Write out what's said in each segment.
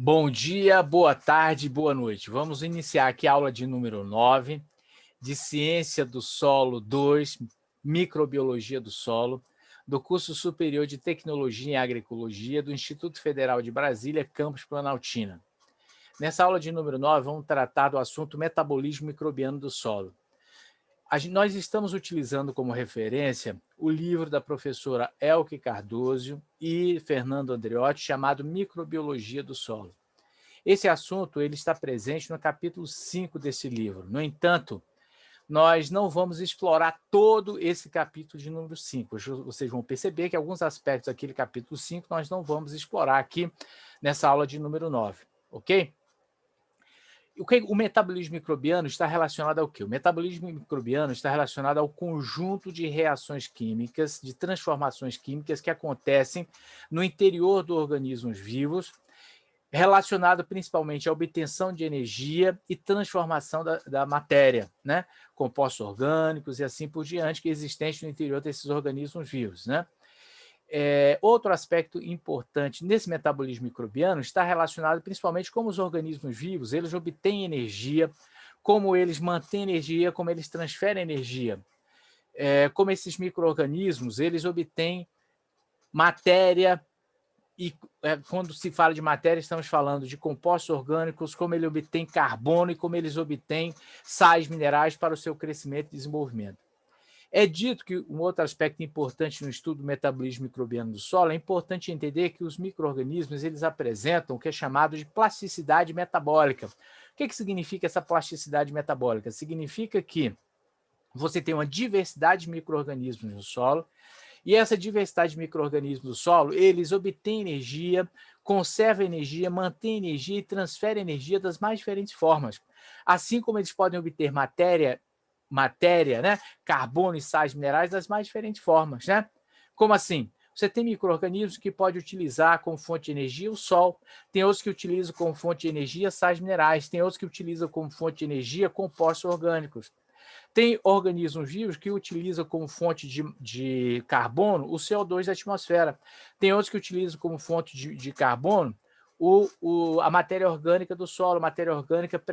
Bom dia, boa tarde, boa noite. Vamos iniciar aqui a aula de número 9, de Ciência do Solo 2, Microbiologia do Solo, do curso superior de Tecnologia em Agroecologia do Instituto Federal de Brasília, campus Planaltina. Nessa aula de número 9, vamos tratar do assunto metabolismo microbiano do solo. Nós estamos utilizando como referência o livro da professora Elke Cardoso e Fernando Andreotti, chamado Microbiologia do Solo. Esse assunto ele está presente no capítulo 5 desse livro. No entanto, nós não vamos explorar todo esse capítulo de número 5. Vocês vão perceber que alguns aspectos daquele capítulo 5 nós não vamos explorar aqui nessa aula de número 9, ok? O metabolismo microbiano está relacionado ao quê? O metabolismo microbiano está relacionado ao conjunto de reações químicas, de transformações químicas que acontecem no interior dos organismos vivos, relacionado principalmente à obtenção de energia e transformação da matéria, né? Compostos orgânicos e assim por diante, que existem no interior desses organismos vivos, né? Outro aspecto importante nesse metabolismo microbiano está relacionado principalmente como os organismos vivos, eles obtêm energia, como eles mantêm energia, como eles transferem energia. Como esses micro-organismos, eles obtêm matéria, e quando se fala de matéria, estamos falando de compostos orgânicos, como ele obtém carbono e como eles obtêm sais minerais para o seu crescimento e desenvolvimento. É dito que um outro aspecto importante no estudo do metabolismo microbiano do solo é importante entender que os micro-organismos eles apresentam o que é chamado de plasticidade metabólica. O que significa essa plasticidade metabólica? Significa que você tem uma diversidade de micro-organismos no solo, e essa diversidade de micro-organismos do solo, eles obtêm energia, conservam energia, mantêm energia e transferem energia das mais diferentes formas. Assim como eles podem obter matéria, né, carbono e sais minerais das mais diferentes formas, né? Como assim? Você tem micro-organismos que pode utilizar como fonte de energia o sol, tem outros que utilizam como fonte de energia sais minerais, tem outros que utilizam como fonte de energia compostos orgânicos. Tem organismos vivos que utilizam como fonte de carbono o CO2 da atmosfera. Tem outros que utilizam como fonte de carbono a matéria orgânica do solo, matéria orgânica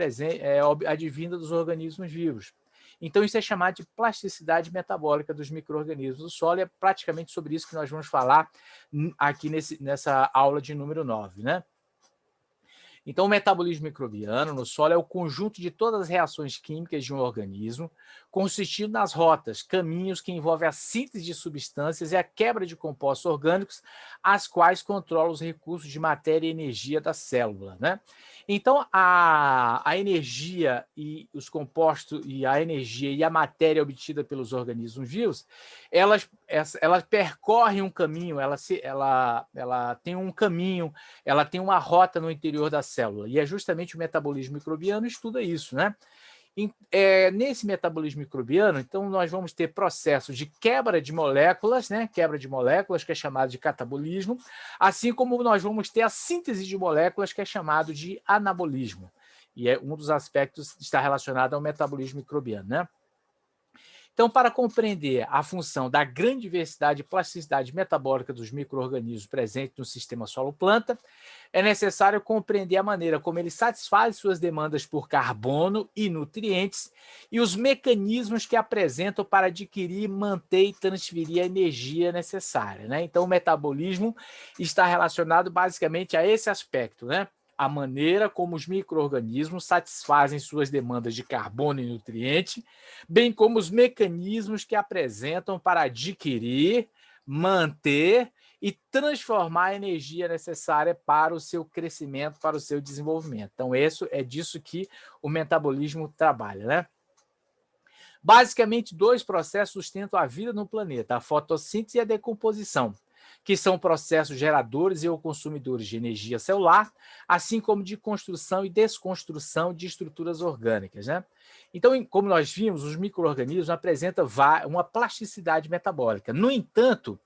advinda dos organismos vivos. Então, isso é chamado de plasticidade metabólica dos micro-organismos do solo, e é praticamente sobre isso que nós vamos falar aqui nessa aula de número 9, né? Então, o metabolismo microbiano no solo é o conjunto de todas as reações químicas de um organismo, consistindo nas rotas, caminhos que envolvem a síntese de substâncias e a quebra de compostos orgânicos, as quais controlam os recursos de matéria e energia da célula, né? Então, a energia e os compostos, e a energia e a matéria obtida pelos organismos vivos, elas percorrem um caminho, ela tem um caminho, ela tem uma rota no interior da célula, e é justamente o metabolismo microbiano estuda isso, né? Nesse metabolismo microbiano, então, nós vamos ter processos de quebra de moléculas, né? Quebra de moléculas, que é chamado de catabolismo, assim como nós vamos ter a síntese de moléculas, que é chamado de anabolismo. E é um dos aspectos que está relacionado ao metabolismo microbiano, né? Então, para compreender a função da grande diversidade e plasticidade metabólica dos micro-organismos presentes no sistema solo-planta, é necessário compreender a maneira como eles satisfazem suas demandas por carbono e nutrientes e os mecanismos que apresentam para adquirir, manter e transferir a energia necessária, né? Então, o metabolismo está relacionado basicamente a esse aspecto, né? A maneira como os micro-organismos satisfazem suas demandas de carbono e nutriente, bem como os mecanismos que apresentam para adquirir, manter e transformar a energia necessária para o seu crescimento, para o seu desenvolvimento. Então, é disso que o metabolismo trabalha, né? Basicamente, dois processos sustentam a vida no planeta, a fotossíntese e a decomposição, que são processos geradores e ou consumidores de energia celular, assim como de construção e desconstrução de estruturas orgânicas, né? Então, como nós vimos, os micro-organismos apresentam uma plasticidade metabólica. No entanto,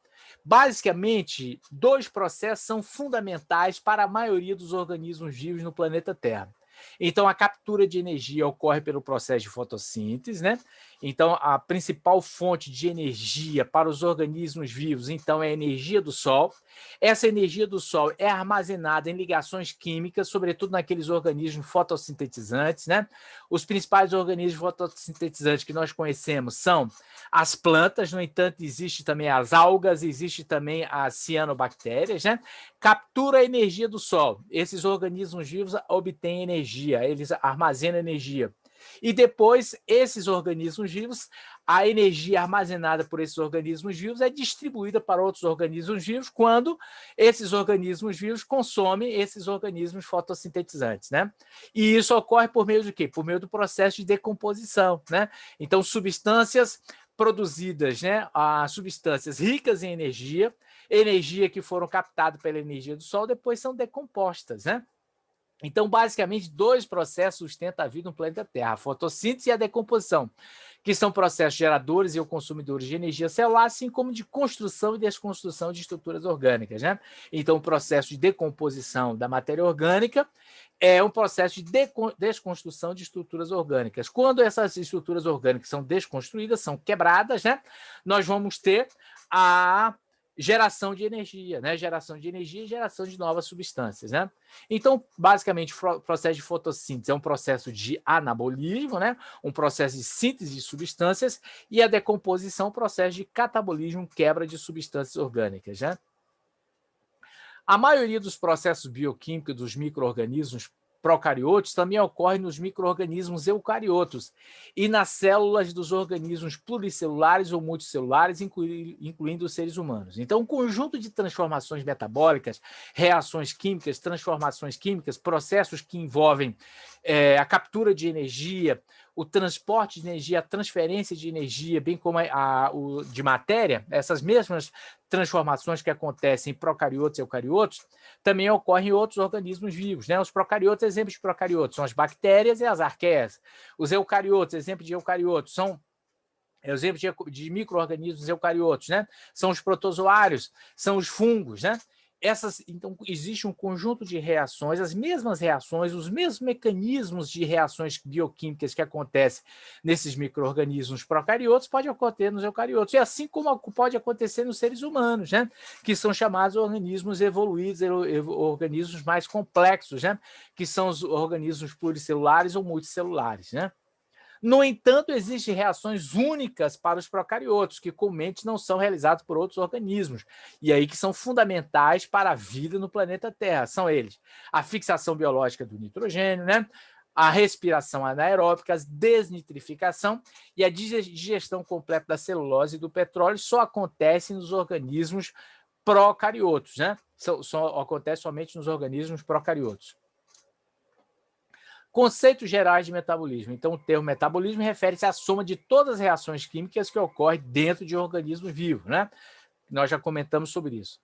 basicamente, dois processos são fundamentais para a maioria dos organismos vivos no planeta Terra. Então, a captura de energia ocorre pelo processo de fotossíntese, né? Então, a principal fonte de energia para os organismos vivos, então, é a energia do Sol. Essa energia do Sol é armazenada em ligações químicas, sobretudo naqueles organismos fotossintetizantes, né? Os principais organismos fotossintetizantes que nós conhecemos são as plantas, no entanto, existe também as algas, existe também as cianobactérias, né? Captura a energia do Sol. Esses organismos vivos obtêm energia, eles armazenam energia. E depois, esses organismos vivos, a energia armazenada por esses organismos vivos é distribuída para outros organismos vivos quando esses organismos vivos consomem esses organismos fotossintetizantes, né? E isso ocorre por meio de quê? Por meio do processo de decomposição, né? Então, substâncias produzidas, né? Substâncias ricas em energia, energia que foram captadas pela energia do Sol, depois são decompostas, né? Então, basicamente, dois processos sustentam a vida no planeta Terra, a fotossíntese e a decomposição, que são processos geradores e consumidores de energia celular, assim como de construção e desconstrução de estruturas orgânicas, né? Então, o processo de decomposição da matéria orgânica é um processo de desconstrução de estruturas orgânicas. Quando essas estruturas orgânicas são desconstruídas, são quebradas, né? Nós vamos ter a geração de energia, né? Geração de energia e geração de novas substâncias, né? Então, basicamente, o processo de fotossíntese é um processo de anabolismo, né? Um processo de síntese de substâncias, e a decomposição é um processo de catabolismo, quebra de substâncias orgânicas, né? A maioria dos processos bioquímicos dos micro-organismos procariotos também ocorre nos micro-organismos eucariotos e nas células dos organismos pluricelulares ou multicelulares, incluindo os seres humanos. Então, um conjunto de transformações metabólicas, reações químicas, transformações químicas, processos que envolvem a captura de energia, o transporte de energia, a transferência de energia, bem como de matéria, essas mesmas transformações que acontecem em procariotos e eucariotos, também ocorrem em outros organismos vivos, né? Os procariotos, exemplos de procariotos, são as bactérias e as arqueias. Os eucariotos, exemplo de eucariotos, são exemplos de micro-organismos eucariotos, né? São os protozoários, são os fungos, né? Então, existe um conjunto de reações, as mesmas reações, os mesmos mecanismos de reações bioquímicas que acontecem nesses micro-organismos procariotos pode acontecer nos eucariotos, e assim como pode acontecer nos seres humanos, né? Que são chamados organismos evoluídos, organismos mais complexos, né? Que são os organismos pluricelulares ou multicelulares, né? No entanto, existem reações únicas para os procariotos, que comumente não são realizadas por outros organismos, e aí que são fundamentais para a vida no planeta Terra. São eles: a fixação biológica do nitrogênio, né? A respiração anaeróbica, a desnitrificação e a digestão completa da celulose e do petróleo só acontece nos organismos procariotos, né? Só acontece somente nos organismos procariotos. Conceitos gerais de metabolismo. Então, o termo metabolismo refere-se à soma de todas as reações químicas que ocorrem dentro de um organismo vivo, né? Nós já comentamos sobre isso.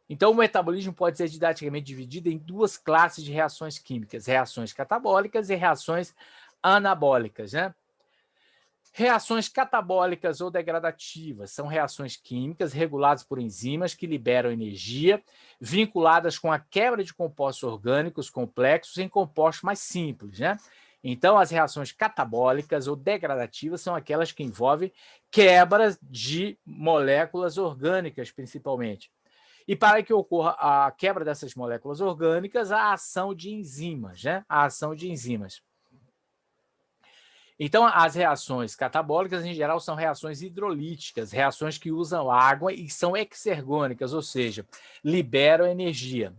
Então, o metabolismo pode ser didaticamente dividido em duas classes de reações químicas: reações catabólicas e reações anabólicas, né? Reações catabólicas ou degradativas são reações químicas reguladas por enzimas que liberam energia, vinculadas com a quebra de compostos orgânicos complexos em compostos mais simples, né? Então, as reações catabólicas ou degradativas são aquelas que envolvem quebras de moléculas orgânicas, principalmente. E para que ocorra a quebra dessas moléculas orgânicas, a ação de enzimas, né? A ação de enzimas. Então, as reações catabólicas, em geral, são reações hidrolíticas, reações que usam água e são exergônicas, ou seja, liberam energia.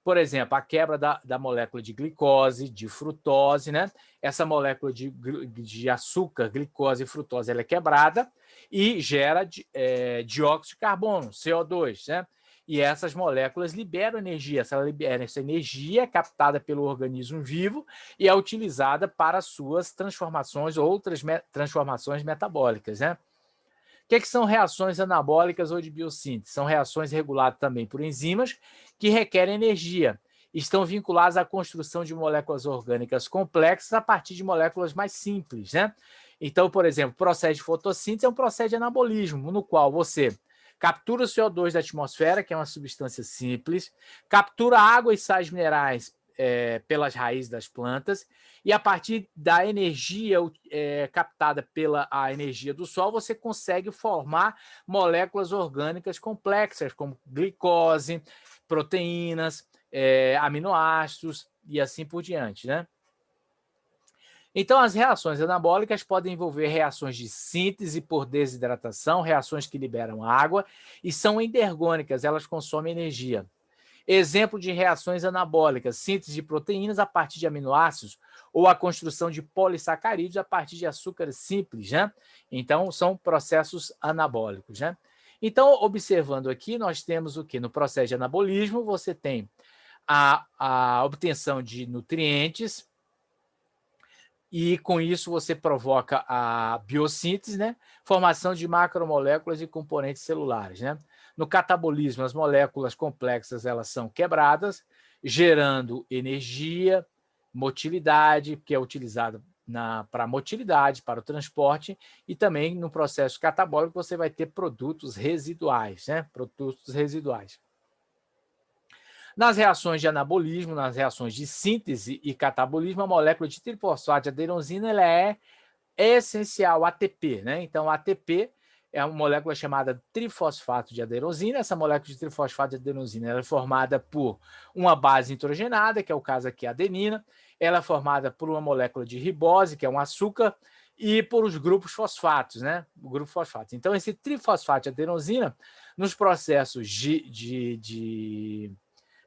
Por exemplo, a quebra da molécula de glicose, de frutose, né? Essa molécula de açúcar, glicose e frutose, ela é quebrada e gera dióxido de carbono, CO2, né? E essas moléculas liberam energia. Essa energia é captada pelo organismo vivo e é utilizada para suas transformações, outras transformações metabólicas, né? O que são reações anabólicas ou de biossíntese? São reações reguladas também por enzimas que requerem energia. Estão vinculadas à construção de moléculas orgânicas complexas a partir de moléculas mais simples, né? Então, por exemplo, o processo de fotossíntese é um processo de anabolismo, no qual você captura o CO2 da atmosfera, que é uma substância simples, captura água e sais minerais pelas raízes das plantas, e a partir da energia captada pela a energia do sol, você consegue formar moléculas orgânicas complexas, como glicose, proteínas, aminoácidos e assim por diante, né? Então, as reações anabólicas podem envolver reações de síntese por desidratação, reações que liberam água, e são endergônicas, elas consomem energia. Exemplo de reações anabólicas: síntese de proteínas a partir de aminoácidos ou a construção de polissacarídeos a partir de açúcares simples, né? Então, são processos anabólicos, né? Então, observando aqui, nós temos o que? No processo de anabolismo, você tem a obtenção de nutrientes, e com isso você provoca a biossíntese, né? Formação de macromoléculas e componentes celulares, né? No catabolismo, as moléculas complexas elas são quebradas, gerando energia, motilidade, que é utilizada para motilidade, para o transporte, e também no processo catabólico você vai ter produtos residuais, né? Produtos residuais. Nas reações de anabolismo, nas reações de síntese e catabolismo, a molécula de trifosfato de adenosina ela é essencial, ATP, né? Então, ATP é uma molécula chamada trifosfato de adenosina. Essa molécula de trifosfato de adenosina ela é formada por uma base nitrogenada, que é o caso aqui, a adenina. Ela é formada por uma molécula de ribose, que é um açúcar, e por os grupos fosfatos, né? O grupo fosfato. Então, esse trifosfato de adenosina, nos processos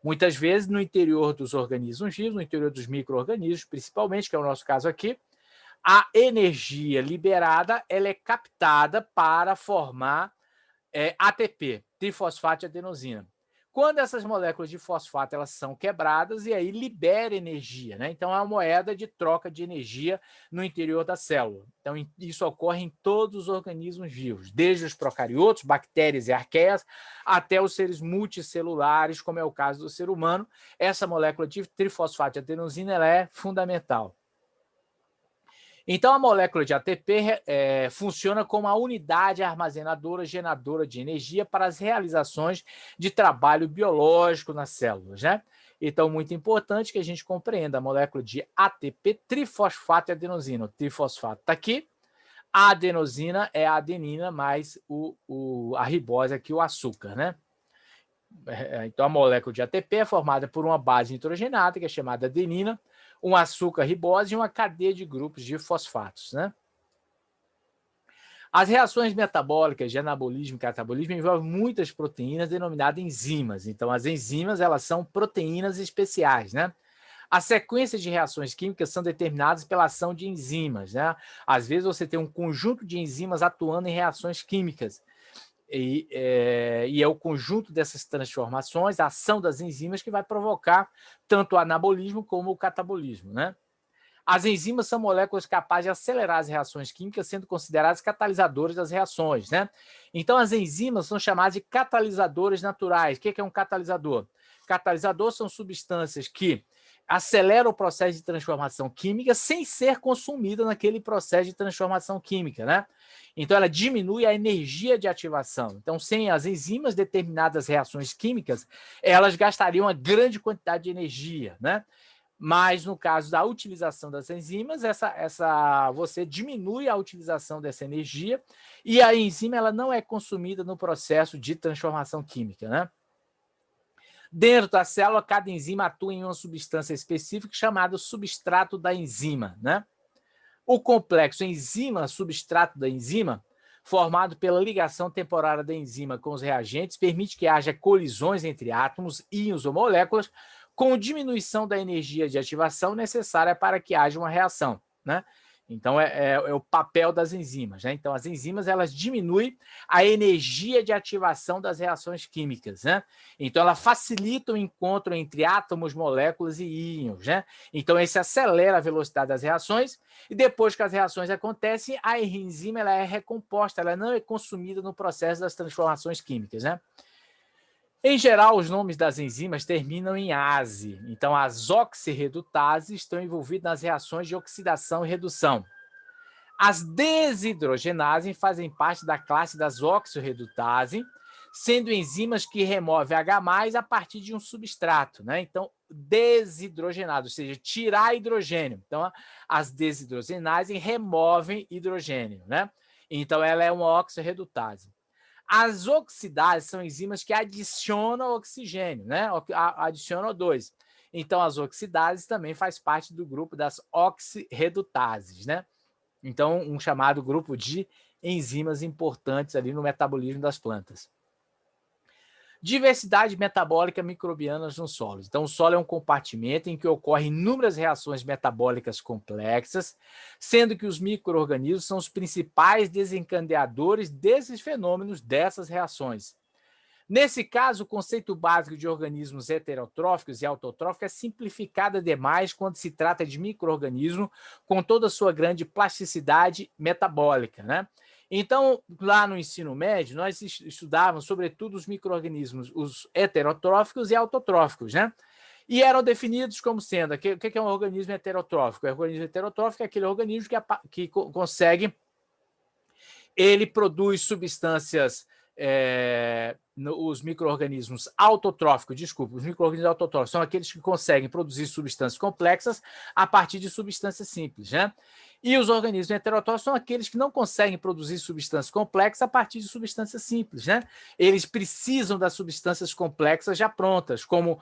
muitas vezes no interior dos organismos vivos, no interior dos micro-organismos, principalmente, que é o nosso caso aqui, a energia liberada ela é captada para formar ATP, trifosfato de adenosina. Quando essas moléculas de fosfato elas são quebradas, e aí libera energia, né? Então é uma moeda de troca de energia no interior da célula. Então isso ocorre em todos os organismos vivos, desde os procariotos, bactérias e arqueias, até os seres multicelulares, como é o caso do ser humano. Essa molécula de trifosfato de adenosina ela é fundamental. Então, a molécula de ATP funciona como a unidade armazenadora, geradora de energia para as realizações de trabalho biológico nas células, né? Então, muito importante que a gente compreenda a molécula de ATP, trifosfato de adenosina. O trifosfato está aqui, a adenosina é a adenina mais a ribose aqui, o açúcar, né? Então, a molécula de ATP é formada por uma base nitrogenada, que é chamada adenina, um açúcar ribose e uma cadeia de grupos de fosfatos, né? As reações metabólicas de anabolismo e catabolismo envolvem muitas proteínas denominadas enzimas. Então, as enzimas elas são proteínas especiais, né? A sequência de reações químicas são determinadas pela ação de enzimas, né? Às vezes você tem um conjunto de enzimas atuando em reações químicas. E é o conjunto dessas transformações, a ação das enzimas, que vai provocar tanto o anabolismo como o catabolismo, né? As enzimas são moléculas capazes de acelerar as reações químicas, sendo consideradas catalisadores das reações, né? Então, as enzimas são chamadas de catalisadores naturais. O que é um catalisador? Catalisador são substâncias que aceleram o processo de transformação química sem ser consumida naquele processo de transformação química, né? Então, ela diminui a energia de ativação. Então, sem as enzimas, determinadas reações químicas, elas gastariam uma grande quantidade de energia, né? Mas, no caso da utilização das enzimas, você diminui a utilização dessa energia e a enzima ela não é consumida no processo de transformação química, né? Dentro da célula, cada enzima atua em uma substância específica chamada substrato da enzima, né? O complexo enzima-substrato da enzima, formado pela ligação temporária da enzima com os reagentes, permite que haja colisões entre átomos, íons ou moléculas, com diminuição da energia de ativação necessária para que haja uma reação, né? Então, é o papel das enzimas, né? Então, as enzimas, elas diminuem a energia de ativação das reações químicas, né? Então, ela facilita o encontro entre átomos, moléculas e íons, né? Então, esse acelera a velocidade das reações e depois que as reações acontecem, a enzima ela é recomposta, ela não é consumida no processo das transformações químicas, né? Em geral, os nomes das enzimas terminam em -ase. Então, as oxirredutases estão envolvidas nas reações de oxidação e redução. As desidrogenases fazem parte da classe das oxirredutases, sendo enzimas que removem H+, a partir de um substrato, né? Então, desidrogenado, ou seja, tirar hidrogênio. Então, as desidrogenases removem hidrogênio, né? Então, ela é uma oxirredutase. As oxidases são enzimas que adicionam oxigênio, né? Adicionam O2. Então, as oxidases também faz parte do grupo das oxirredutases, né? Então, um chamado grupo de enzimas importantes ali no metabolismo das plantas. Diversidade metabólica microbiana nos solos. Então, o solo é um compartimento em que ocorrem inúmeras reações metabólicas complexas, sendo que os micro-organismos são os principais desencadeadores desses fenômenos, dessas reações. Nesse caso, o conceito básico de organismos heterotróficos e autotróficos é simplificado demais quando se trata de micro-organismo com toda a sua grande plasticidade metabólica, né? Então, lá no ensino médio, nós estudávamos, sobretudo, os micro-organismos, os heterotróficos e autotróficos, né? E eram definidos como sendo, o que é um organismo heterotrófico? O organismo heterotrófico é aquele organismo que consegue, ele produz substâncias, os micro-organismos autotróficos, desculpa, os micro-organismos autotróficos são aqueles que conseguem produzir substâncias complexas a partir de substâncias simples, né? E os organismos heterotróficos são aqueles que não conseguem produzir substâncias complexas a partir de substâncias simples, né? Eles precisam das substâncias complexas já prontas, como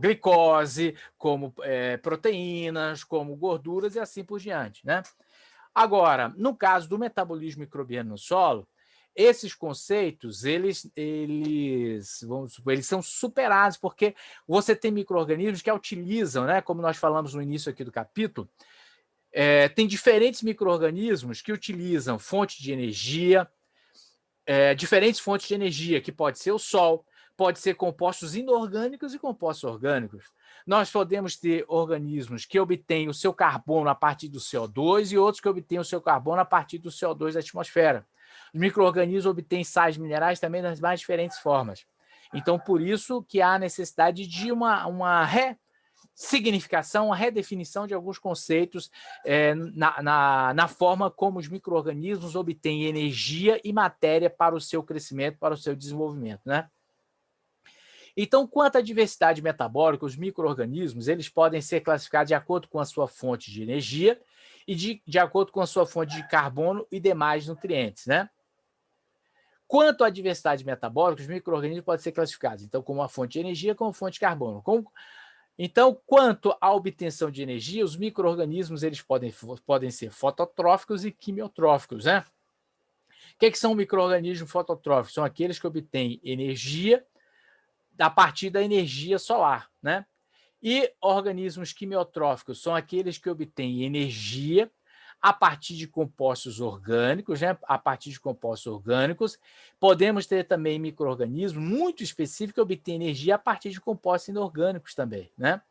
glicose, como proteínas, como gorduras e assim por diante, né? Agora, no caso do metabolismo microbiano no solo, esses conceitos, eles são superados, porque você tem micro-organismos que utilizam, né, como nós falamos no início aqui do capítulo, tem diferentes micro-organismos que utilizam fonte de energia, diferentes fontes de energia, que pode ser o sol, pode ser compostos inorgânicos e compostos orgânicos. Nós podemos ter organismos que obtêm o seu carbono a partir do CO2 e outros que obtêm o seu carbono a partir do CO2 da atmosfera. Os micro-organismos obtêm sais minerais também das mais diferentes formas. Então, por isso que há necessidade de uma ressignificação, uma redefinição de alguns conceitos na forma como os micro-organismos obtêm energia e matéria para o seu crescimento, para o seu desenvolvimento, né? Então, quanto à diversidade metabólica, os micro-organismos eles podem ser classificados de acordo com a sua fonte de energia e de acordo com a sua fonte de carbono e demais nutrientes, né? Quanto à diversidade metabólica, os micro-organismos podem ser classificados, então, como uma fonte de energia, como fonte de carbono. Então, quanto à obtenção de energia, os micro-organismos eles podem ser fototróficos e quimiotróficos, né? O que são micro-organismos fototróficos? São aqueles que obtêm energia a partir da energia solar, né? E organismos quimiotróficos são aqueles que obtêm energia a partir de compostos orgânicos, né? A partir de compostos orgânicos. Podemos ter também micro-organismos muito específicos que obtêm energia a partir de compostos inorgânicos também, né?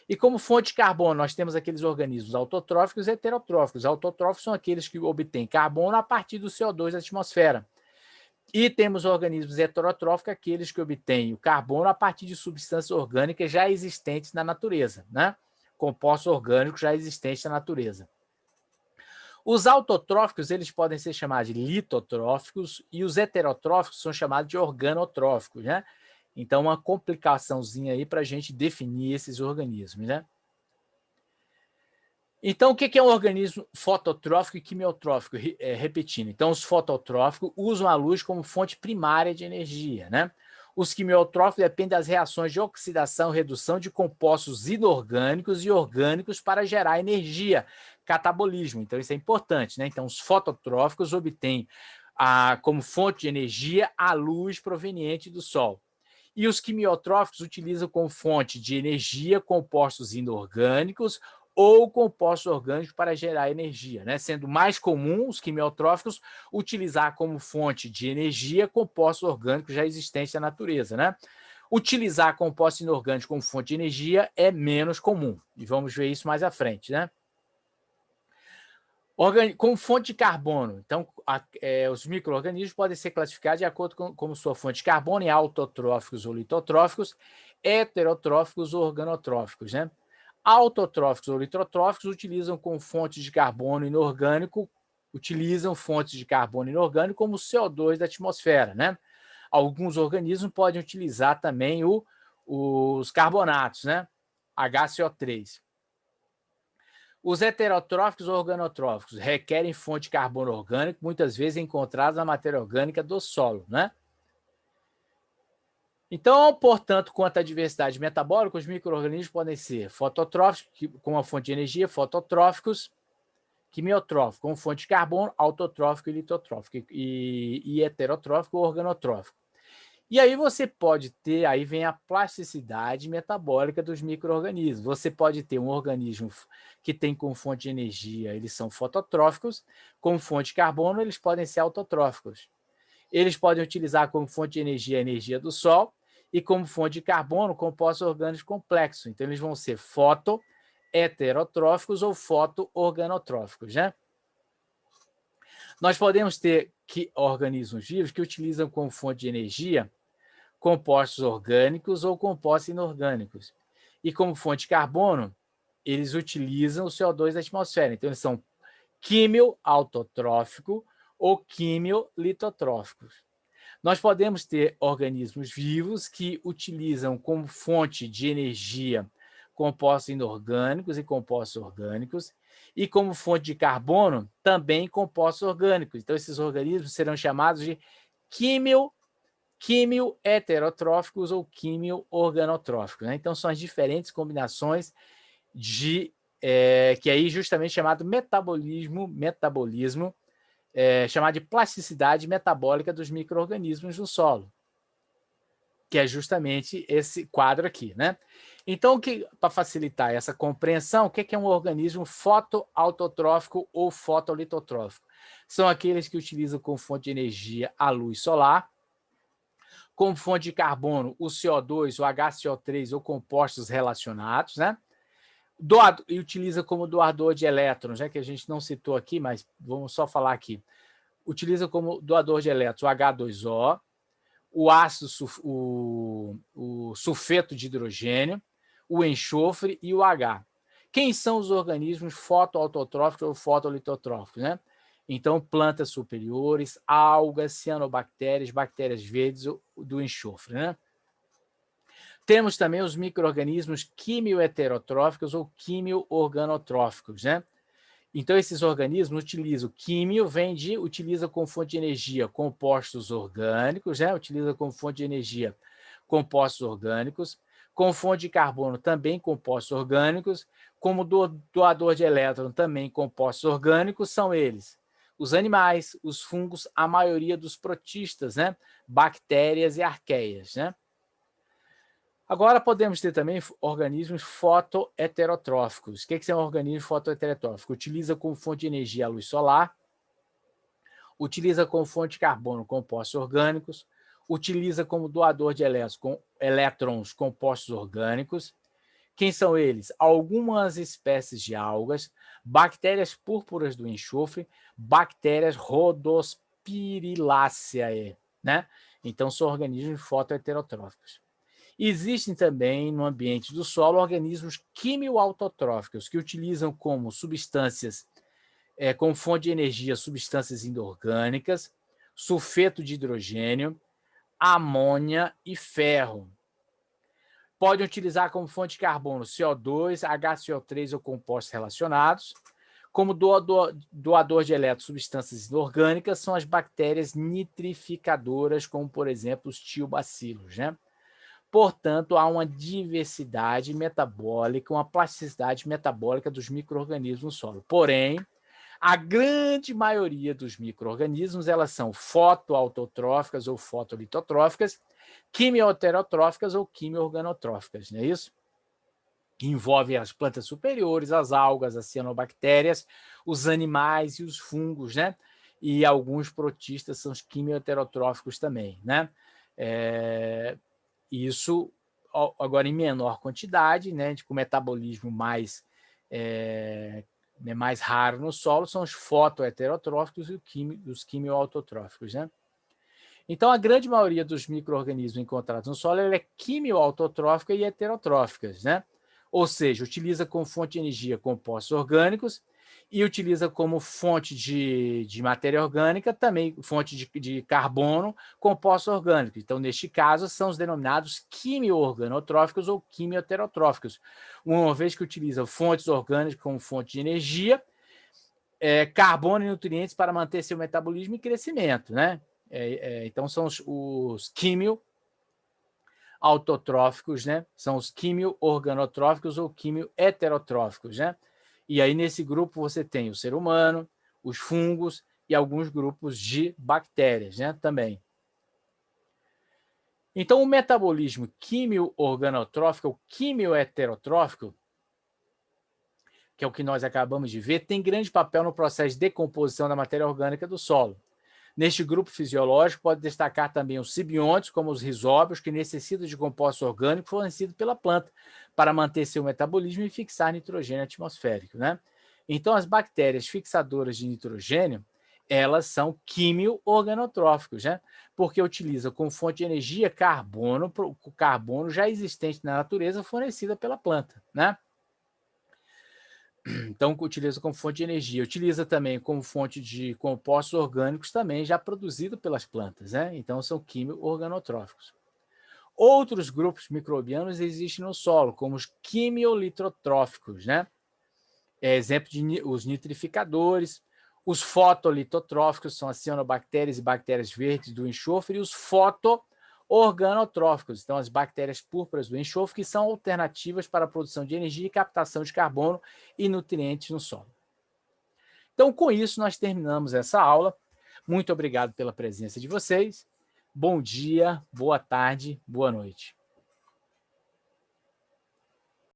E como fonte de carbono, nós temos aqueles organismos autotróficos e heterotróficos. Autotróficos são aqueles que obtêm carbono a partir do CO2 da atmosfera. E temos organismos heterotróficos, aqueles que obtêm o carbono a partir de substâncias orgânicas já existentes na natureza, né? Compostos orgânicos já existentes na natureza. Os autotróficos eles podem ser chamados de litotróficos e os heterotróficos são chamados de organotróficos, né? Então, uma complicaçãozinha aí para a gente definir esses organismos, né? Então, o que é um organismo fototrófico e quimiotrófico? Repetindo, então, os fototróficos usam a luz como fonte primária de energia, né? Os quimiotróficos dependem das reações de oxidação e redução de compostos inorgânicos e orgânicos para gerar energia, catabolismo. Então, isso é importante, né? Então, os fototróficos obtêm como fonte de energia a luz proveniente do Sol. E os quimiotróficos utilizam como fonte de energia compostos inorgânicos ou compostos orgânicos para gerar energia, né? Sendo mais comum os quimiotróficos utilizar como fonte de energia compostos orgânicos já existentes na natureza, né? Utilizar compostos inorgânicos como fonte de energia é menos comum, e vamos ver isso mais à frente, né? Com fonte de carbono, então, os micro-organismos podem ser classificados de acordo com sua fonte de carbono em autotróficos ou litotróficos, heterotróficos ou organotróficos, né? Autotróficos ou litotróficos utilizam como fontes de carbono inorgânico, como o CO2 da atmosfera, né? Alguns organismos podem utilizar também os carbonatos, né? HCO3. Os heterotróficos ou organotróficos requerem fonte de carbono orgânico, muitas vezes encontradas na matéria orgânica do solo, né? Então, portanto, quanto à diversidade metabólica, os micro-organismos podem ser fototróficos, com uma fonte de energia, fototróficos, quimiotróficos, com fonte de carbono, autotrófico e litotrófico, e heterotrófico ou organotrófico. E aí você pode ter, aí vem a plasticidade metabólica dos micro-organismos. Você pode ter um organismo que tem como fonte de energia, eles são fototróficos, como fonte de carbono, eles podem ser autotróficos. Eles podem utilizar como fonte de energia a energia do Sol e como fonte de carbono compostos orgânicos complexos. Então, eles vão ser heterotróficos ou foto-organotróficos, né? Nós podemos ter organismos vivos que utilizam como fonte de energia compostos orgânicos ou compostos inorgânicos. E como fonte de carbono, eles utilizam o CO2 da atmosfera. Então, eles são quimio-autotrófico ou quimio-litotróficos. Nós podemos ter organismos vivos que utilizam como fonte de energia compostos inorgânicos e compostos orgânicos, e como fonte de carbono, também compostos orgânicos. Então, esses organismos serão chamados de quimio-heterotróficos ou quimio-organotróficos, né? Então, são as diferentes combinações que aí justamente chamado metabolismo, chamado de plasticidade metabólica dos micro-organismos no solo, que é justamente esse quadro aqui, né? Então, para facilitar essa compreensão, o que é um organismo fotoautotrófico ou fotolitotrófico? São aqueles que utilizam como fonte de energia a luz solar, como fonte de carbono o CO2, o HCO3 ou compostos relacionados, né? E utiliza como doador de elétrons, né? Que a gente não citou aqui, mas vamos só falar aqui. Utiliza como doador de elétrons o H2O, o ácido, o sulfeto de hidrogênio, o enxofre e o H. Quem são os organismos fotoautotróficos ou fotolitotróficos, né? Então, plantas superiores, algas, cianobactérias, bactérias verdes do enxofre, né? Temos também os micro-organismos quimio-heterotróficos ou quimio-organotróficos, né? Então, esses organismos utilizam utiliza como fonte de energia compostos orgânicos, né? Utiliza como fonte de energia compostos orgânicos, com fonte de carbono também compostos orgânicos, como doador de elétron também compostos orgânicos, são eles os animais, os fungos, a maioria dos protistas, né? Bactérias e arqueias, né? Agora podemos ter também organismos fotoheterotróficos. O que é um organismo fotoheterotrófico? Utiliza como fonte de energia a luz solar, utiliza como fonte de carbono compostos orgânicos, utiliza como doador de elétrons compostos orgânicos. Quem são eles? Algumas espécies de algas, bactérias púrpuras do enxofre, bactérias Rhodospirillaceae, né? Então, são organismos fotoheterotróficos. Existem também, no ambiente do solo, organismos quimio-autotróficos, que utilizam como substâncias, como fonte de energia, substâncias inorgânicas, sulfeto de hidrogênio, amônia e ferro. Podem utilizar como fonte de carbono CO2, HCO3 ou compostos relacionados. Como doador de elétrons, substâncias inorgânicas, são as bactérias nitrificadoras, como, por exemplo, os tiobacilos, né? Portanto, há uma diversidade metabólica, uma plasticidade metabólica dos micro-organismos no solo. Porém, a grande maioria dos micro-organismos, elas são fotoautotróficas ou fotolitotróficas, quimioheterotróficas ou quimio-organotróficas, não é isso? Que envolve as plantas superiores, as algas, as cianobactérias, os animais e os fungos, né? E alguns protistas são os quimioheterotróficos também, né? Isso agora em menor quantidade, né? Com metabolismo mais raro no solo, são os fotoheterotróficos e os quimioautotróficos, né? Então, a grande maioria dos micro-organismos encontrados no solo é quimioautotrófica e heterotróficas, né? Ou seja, utiliza como fonte de energia compostos orgânicos e utiliza como fonte de matéria orgânica também fonte de carbono, compostos orgânicos. Então, neste caso, são os denominados quimio-organotróficos ou quimioheterotróficos, uma vez que utilizam fontes orgânicas como fonte de energia, carbono e nutrientes para manter seu metabolismo e crescimento, né? Então, são os quimio-autotróficos, né? São os quimio-organotróficos ou quimio-heterotróficos, né? E aí, nesse grupo, você tem o ser humano, os fungos e alguns grupos de bactérias, né? Também. Então, o metabolismo quimio-organotrófico ou quimio-heterotrófico, que é o que nós acabamos de ver, tem grande papel no processo de decomposição da matéria orgânica do solo. Neste grupo fisiológico, pode destacar também os simbiontes, como os rizóbios, que necessitam de compostos orgânicos fornecidos pela planta para manter seu metabolismo e fixar nitrogênio atmosférico, né? Então, as bactérias fixadoras de nitrogênio, elas são quimio-organotróficos, né? Porque utilizam como fonte de energia carbono já existente na natureza fornecida pela planta, né? Então, utiliza como fonte de energia. Utiliza também como fonte de compostos orgânicos também já produzido pelas plantas, né? Então, são quimio-organotróficos. Outros grupos microbianos existem no solo, como os quimiolitotróficos, né? Exemplo de os nitrificadores, os fotolitotróficos, são as cianobactérias e bactérias verdes do enxofre, e os organotróficos, então as bactérias púrpuras do enxofre, que são alternativas para a produção de energia e captação de carbono e nutrientes no solo. Então, com isso, nós terminamos essa aula. Muito obrigado pela presença de vocês. Bom dia, boa tarde, boa noite.